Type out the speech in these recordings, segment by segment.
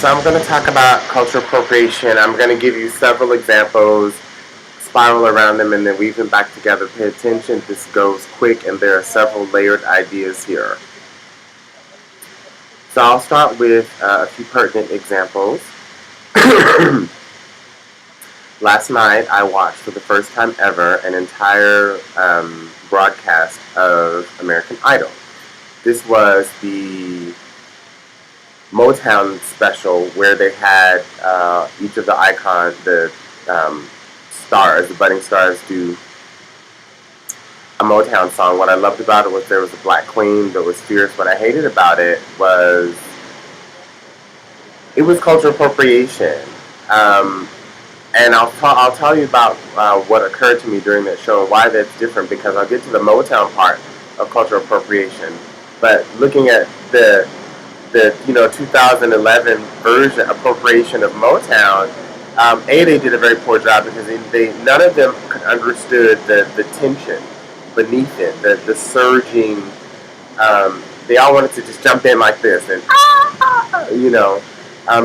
So I'm going to talk about cultural appropriation. I'm going to give you several examples, spiral around them, and then weave them back together. Pay attention. This goes quick, and there are several layered ideas here. So I'll start with a few pertinent examples. Last night, I watched for the first time ever an entire broadcast of American Idol. This was the Motown special where they had each of the stars, the budding stars, do a Motown song. What I loved about it was there was a black queen that was fierce. What I hated about it was cultural appropriation. And I'll tell you about what occurred to me during that show and why that's different, because I'll get to the Motown part of cultural appropriation. But looking at the 2011 version appropriation of Motown, they did a very poor job because none of them understood the tension beneath it, the surging. They all wanted to just jump in like this and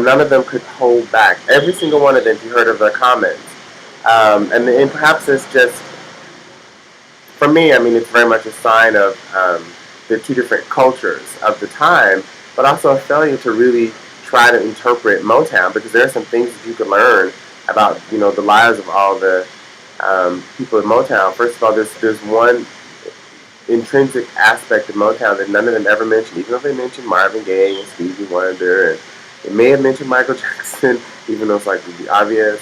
none of them could hold back. Every single one of them, if you heard of their comments, and perhaps it's just, for me, I mean, it's very much a sign of the two different cultures of the time, but also a failure to really try to interpret Motown, because there are some things that you could learn about, the lives of all the people in Motown. First of all, there's one intrinsic aspect of Motown that none of them ever mentioned, even though they mentioned Marvin Gaye and Stevie Wonder, and they may have mentioned Michael Jackson, even though it's like the obvious.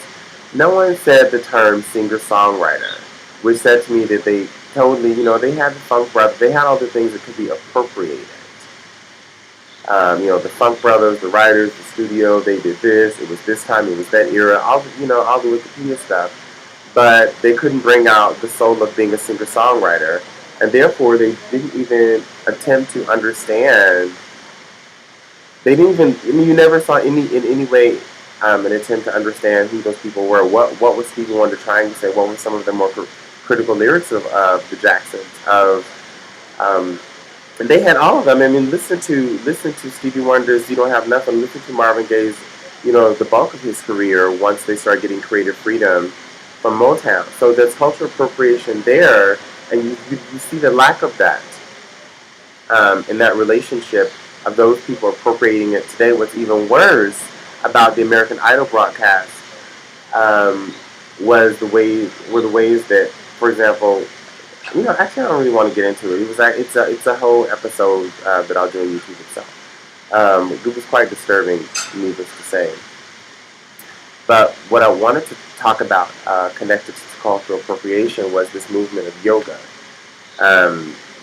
No one said the term singer-songwriter, which said to me that they totally, they had the Funk Brothers, they had all the things that could be appropriated. The Funk Brothers, the writers, the studio, they did this, it was this time, it was that era, all the Wikipedia stuff, but they couldn't bring out the soul of being a singer-songwriter, and therefore they didn't even attempt to understand. They didn't even, you never saw in any way an attempt to understand who those people were. What was Stevie Wonder trying to say? What were some of the more critical lyrics of the Jacksons? And they had all of them. I mean, listen to Stevie Wonder's "You Don't Have Nothing." Listen to Marvin Gaye's, the bulk of his career once they started getting creative freedom from Motown. So there's cultural appropriation there, and you see the lack of that in that relationship of those people appropriating it today. What's even worse about the American Idol broadcast were the ways that, for example, actually I don't really want to get into it. It's a whole episode that I'll do on YouTube itself. It was quite disturbing, needless to say. But what I wanted to talk about connected to cultural appropriation was this movement of yoga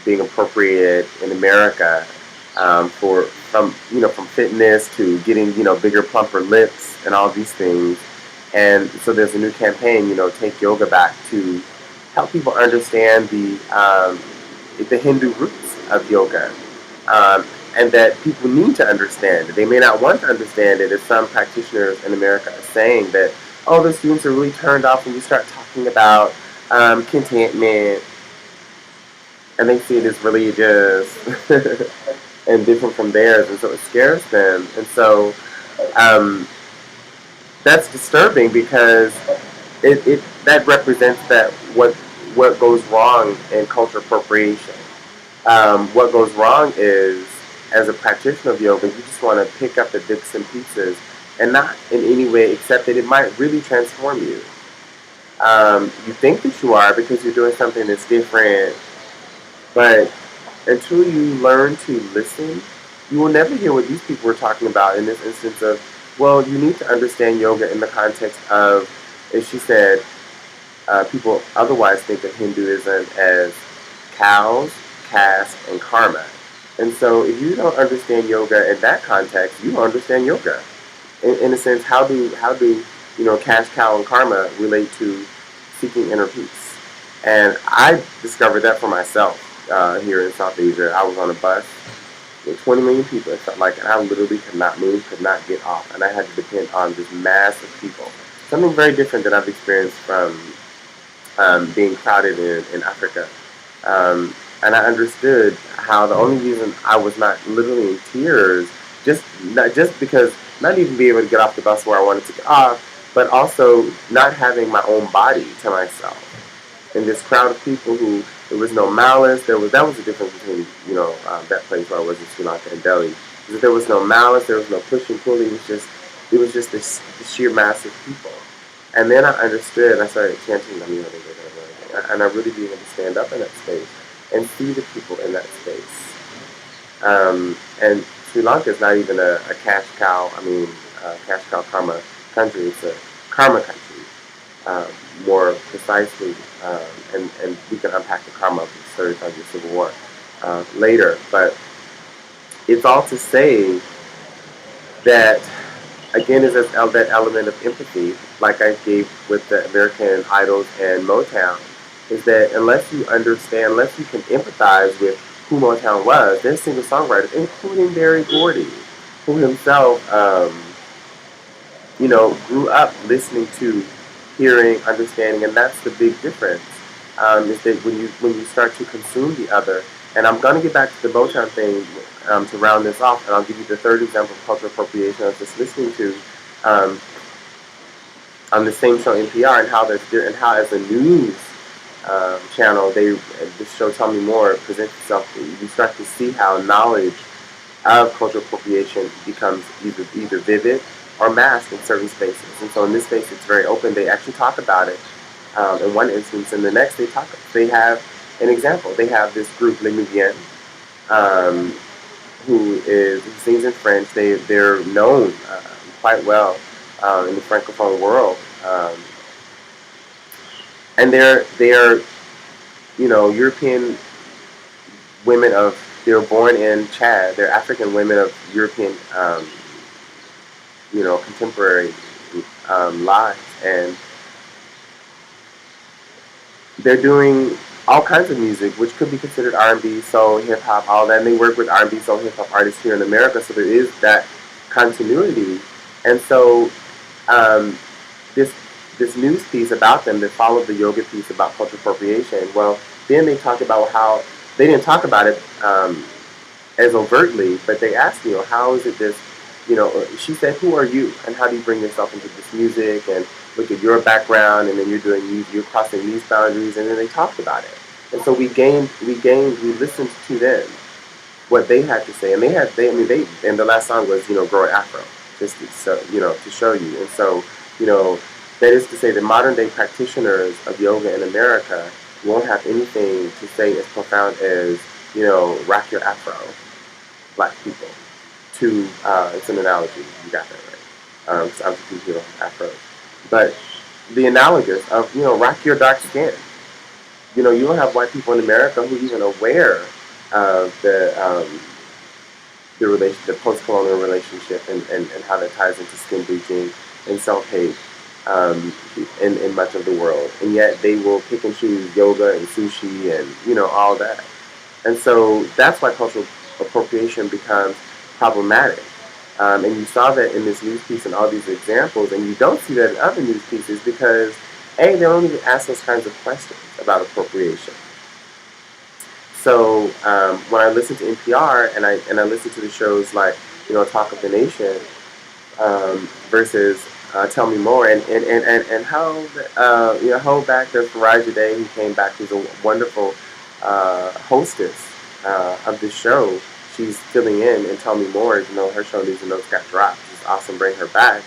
being appropriated in America. From fitness to getting bigger, plumper lips and all these things. And so there's a new campaign, Take Yoga Back, to help people understand the Hindu roots of yoga, and that people need to understand it. They may not want to understand it, as some practitioners in America are saying that, the students are really turned off when you start talking about contentment, and they see it as religious. And different from theirs, and so it scares them. And so that's disturbing, because that represents that what goes wrong in cultural appropriation. What goes wrong is, as a practitioner of yoga, you just want to pick up the bits and pieces and not in any way accept that it might really transform you. You think that you are because you're doing something that's different, but until you learn to listen, you will never hear what these people were talking about in this instance of, well, you need to understand yoga in the context of, as she said, people otherwise think of Hinduism as cows, caste, and karma. And so if you don't understand yoga in that context, you don't understand yoga. In a sense, how do caste, cow, and karma relate to seeking inner peace? And I discovered that for myself. Here in South Asia, I was on a bus with 20 million people, it felt like, and I literally could not move, could not get off, and I had to depend on this mass of people. Something very different that I've experienced from being crowded in Africa. And I understood how the only reason I was not literally in tears just because not even being able to get off the bus where I wanted to get off, but also not having my own body to myself. In this crowd of people who there was no malice. That was the difference between that place where I was in Sri Lanka and Delhi. Is that there was no malice, there was no push and pull. It was just this sheer mass of people. And then I understood. I started chanting and I really began to stand up in that space and see the people in that space. And Sri Lanka is not even a cash cow. Cash cow karma country. It's a karma country. More precisely, and we can unpack the karma of the 35-year Civil War later. But it's all to say that, again, is that element of empathy, like I gave with the American Idols and Motown, is that unless you understand, unless you can empathize with who Motown was, there's singer-songwriters, including Berry Gordy, who himself, grew up listening to, hearing, understanding, and that's the big difference. Is that when you start to consume the other, and I'm going to get back to the Motown thing to round this off, and I'll give you the third example of cultural appropriation I was just listening to on the same show NPR, and how as a news channel, this show Tell Me More presents itself. You start to see how knowledge of cultural appropriation becomes either vivid or masked in certain spaces. And so in this space, it's very open. They actually talk about it in one instance. In the next, they have an example. They have this group, Les Nubiens, who sings in French. They're known quite well in the Francophone world. And they are European women they were born in Chad. They're African women of European contemporary lives, and they're doing all kinds of music, which could be considered R&B, soul, hip hop, all that. And they work with R&B, soul, hip hop artists here in America, so there is that continuity. And so this news piece about them that followed the yoga piece about cultural appropriation, well, then they talked about how they didn't talk about it as overtly, but they asked, how is it this. She said, who are you and how do you bring yourself into this music, and look at your background, and then you're crossing these boundaries, and then they talked about it. And so we listened to them, what they had to say, and and the last song was, Grow an Afro, just to show you. And so, that is to say that modern day practitioners of yoga in America won't have anything to say as profound as, rock your Afro, Black people. It's an analogy. You got that right. Because obviously people have afros. But the analogous of, rock your dark skin. You don't have white people in America who are even aware of the post-colonial relationship and how that ties into skin bleaching and self-hate in much of the world. And yet they will pick and choose yoga and sushi and, all that. And so that's why cultural appropriation becomes problematic. And you saw that in this news piece and all these examples, and you don't see that in other news pieces because, A, they don't even ask those kinds of questions about appropriation. So when I listen to NPR and I listen to the shows like, Talk of the Nation versus Tell Me More, and how, hold back, there's Faraja Day, who came back, who's a wonderful hostess of this show. She's filling in and Tell Me More. Her show News and Notes got dropped. It's awesome. Bring her back.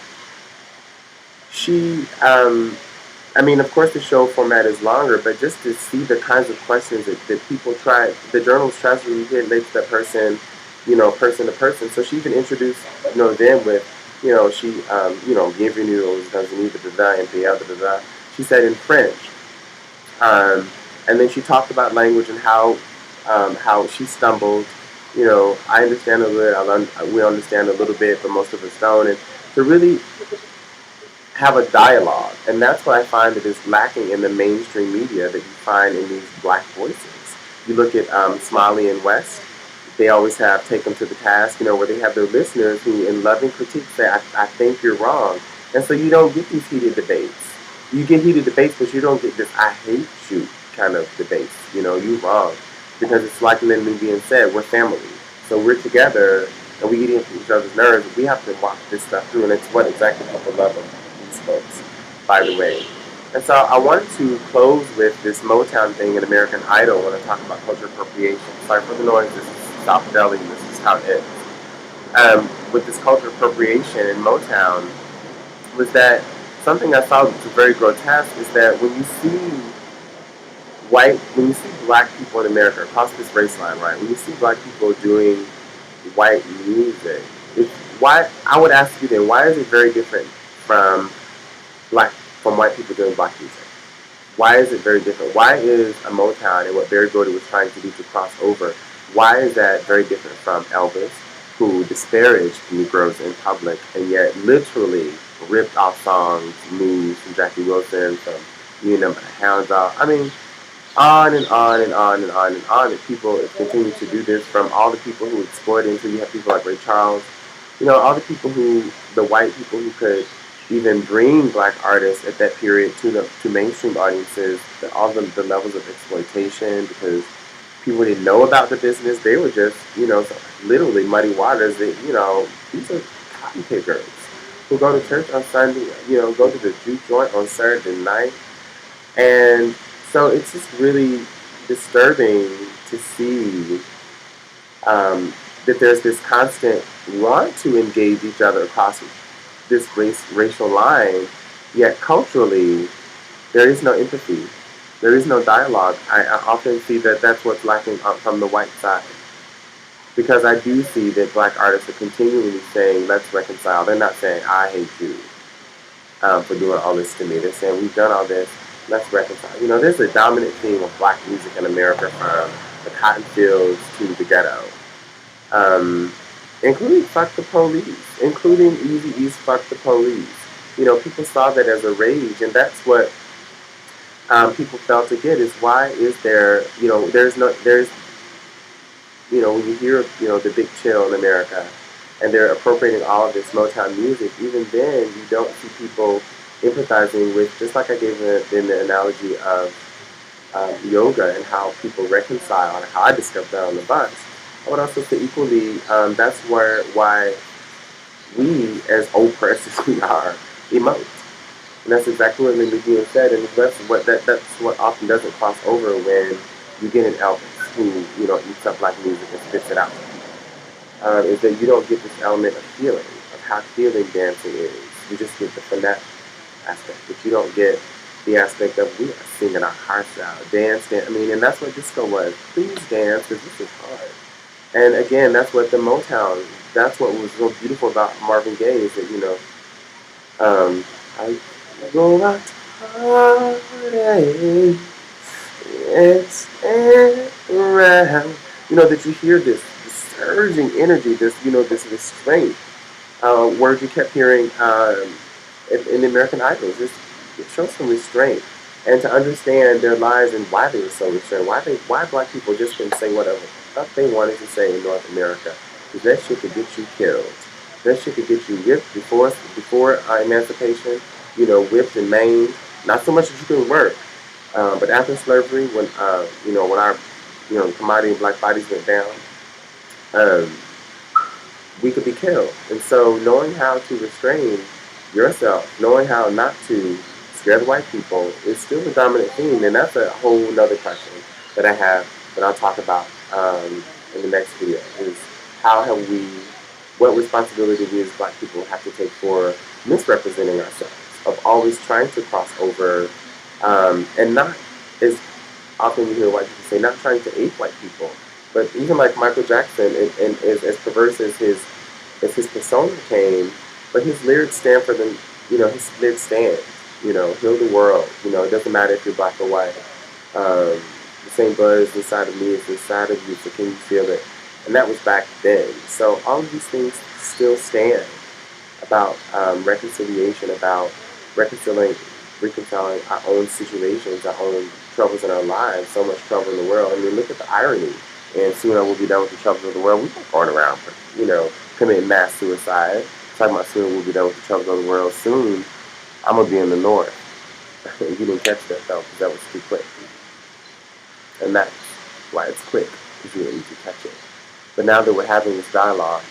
She, of course the show format is longer, but just to see the kinds of questions that people try, the journalist tries to relate to that person, person to person. So she even introduced, them with, she, bienvenue aux États-Unis, and she said in French. And then she talked about language and how she stumbled. I understand a little, we understand a little bit, but most of us don't. And to really have a dialogue, and that's what I find that is lacking in the mainstream media that you find in these Black voices. You look at Smiley and West, they always have Take Them to the Task, where they have their listeners who, in loving critique, say, I think you're wrong. And so you don't get these heated debates. You get heated debates, but you don't get this I hate you kind of debates. You're wrong. Because it's like Lynn Nubian said, we're family. So we're together, and we get into each other's nerves. We have to walk this stuff through, and it's what exactly people love about these folks, by the way. And so I wanted to close with this Motown thing in American Idol when I talk about culture appropriation. Sorry for the noise. This is South Delhi. This is how it is. With this culture appropriation in Motown, was that something I thought was very grotesque is that when you see black people in America across this race line, right? When you see black people doing white music, why I would ask you then, why is it very different from white people doing black music? Why is it very different? Why is a Motown and what Barry Gordy was trying to do to cross over? Why is that very different from Elvis, who disparaged Negroes in public and yet literally ripped off songs, moves from Jackie Wilson, from Hound Dog? I mean, on and on and on and on and on. And people continue to do this, from all the people who exploited until you have people like Ray Charles. All the white people who could even bring black artists at that period to mainstream audiences, all the levels of exploitation, because people didn't know about the business. They were just, literally muddy waters. These are cotton pickers who go to church on Sunday, go to the juke joint on Saturday night. And so it's just really disturbing to see that there's this constant want to engage each other across this racial line, yet culturally there is no empathy, there is no dialogue. I often see that that's what's lacking from the white side, because I do see that black artists are continually saying, let's reconcile. They're not saying, I hate you for doing all this to me. They're saying, we've done all this, let's reconcile. There's a dominant theme of black music in America, from the cotton fields to the ghetto. Including Fuck the Police, including Eazy-E's Fuck the Police. People saw that as a rage, and that's what people felt to get, is why is there, when you hear, the big chill in America, and they're appropriating all of this Motown music, even then you don't see people empathizing with, just like I gave in the analogy of yoga and how people reconcile, and how I discovered that on the bus. I would also say equally, that's why we, as oppressed as we are, emote. And that's exactly what Linda said, and that's what often doesn't cross over when you get an Elvis who, eats up black music and spits it out. Is that you don't get this element of feeling, of how feeling dancing is. You just get the finesse aspect, but you don't get the aspect of, we are singing our hearts out, dance. And that's what disco was. Please dance, because this is hard. And again, that's what the Motown, that's what was so beautiful about Marvin Gaye, is that, I go out to party, it's around, that you hear this surging energy, this restraint. Words you kept hearing in the American Idol, it shows some restraint. And to understand their lives and why they were so restrained, why black people just couldn't say whatever they wanted to say in North America, because that shit could get you killed. That shit could get you whipped before emancipation, whipped and maimed. Not so much that you couldn't work, but after slavery, when our commodity and black bodies went down, we could be killed. And so knowing how to restrain yourself, knowing how not to scare the white people, is still the dominant theme. And that's a whole nother question that I have, that I'll talk about in the next video, is what responsibility we as black people have to take for misrepresenting ourselves, of always trying to cross over, and not, as often you hear white people say, not trying to ape white people. But even like Michael Jackson, and as perverse as his persona came, but his lyrics stand for them. His lyrics stand. Heal the world. It doesn't matter if you're black or white. The same buzz inside of me is inside of you, so can you feel it? And that was back then. So all of these things still stand about reconciliation, about reconciling our own situations, our own troubles in our lives. So much trouble in the world. I mean, look at the irony. And soon I will be done with the troubles of the world. We're not going around, committing mass suicide. Talking about soon we'll be done with the troubles of the world. Soon I'm gonna be in the north. You didn't catch that though, because that was too quick. And that's why it's quick, because you didn't need to catch it. But now that we're having this dialogue,